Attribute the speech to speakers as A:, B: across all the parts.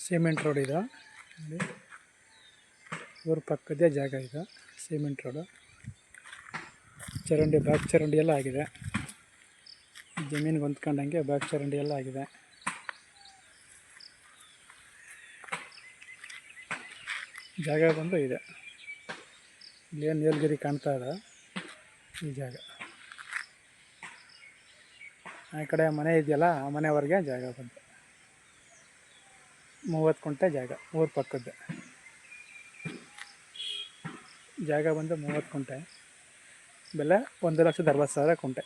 A: Cement road ಇದು. ಊರ ಪಕ್ಕದೇ ಜಾಗ ಇದು. ಸಿಮೆಂಟ್ ರೋಡು, ಚರಂಡಿ, ಬ್ಯಾಕ್ ಚರಂಡಿ ಎಲ್ಲ ಆಗಿದೆ. ಜಮೀನಿಗೆ ಹೊಂದ್ಕೊಂಡಂಗೆ ಬ್ಯಾಕ್ ಚರಂಡಿ ಎಲ್ಲ ಆಗಿದೆ. ಜಾಗ ಬಂದು ಇದೆ. ಇಲ್ಲೇನು ನೀಲಗಿರಿ ಕಾಣ್ತಾ ಇದೆ, ಈ ಜಾಗ. ಆ ಕಡೆ ಮನೆ ಇದೆಯಲ್ಲ, ಆ ಮನೆವರೆಗೆ ಜಾಗ ಬಂತು. 30 ಕುಂಟೆ ಜಾಗ, ಊರ ಪಕ್ಕದ್ದು ಜಾಗ ಬಂದು 30 ಕುಂಟೆ. ಬೆಲೆ 1,60,000 ಕುಂಟೆ.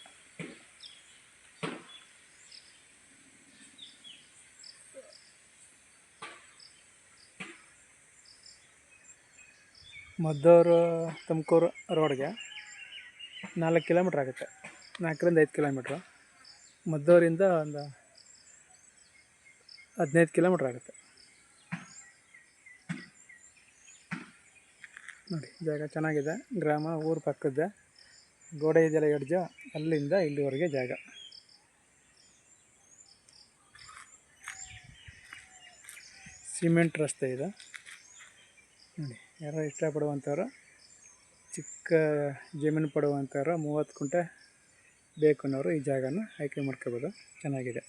A: ಮದ್ದೂರು ತುಮಕೂರು ರೋಡ್ಗೆ 4 ಕಿಲೋಮೀಟ್ರ್ ಆಗುತ್ತೆ. 4ರಿಂದ 5 ಕಿಲೋಮೀಟ್ರು. ಮದ್ದೂರಿಂದ ಒಂದು 15 ಕಿಲೋಮೀಟ್ರ್ ಆಗುತ್ತೆ. ನೋಡಿ, ಜಾಗ ಚೆನ್ನಾಗಿದೆ. ಗ್ರಾಮ, ಊರ ಪಕ್ಕದ್ದೆ. ಗೋಡೆ ಇದೆಯಲ್ಲ ಎಡ್ಜು, ಅಲ್ಲಿಂದ ಇಲ್ಲಿವರೆಗೆ ಜಾಗ. ಸಿಮೆಂಟ್ ರಸ್ತೆ ಇದೆ ನೋಡಿ. ಯಾರೋ ಇಷ್ಟಪಡುವಂಥವ್ರು, ಚಿಕ್ಕ ಜಮೀನು ಪಡುವಂಥವ್ರು, 30 ಕುಂಟೆ ಬೇಕು ಅನ್ನೋರು ಈ ಜಾಗನ ಆಯ್ಕೆ ಮಾಡ್ಕೋಬೋದು. ಚೆನ್ನಾಗಿದೆ.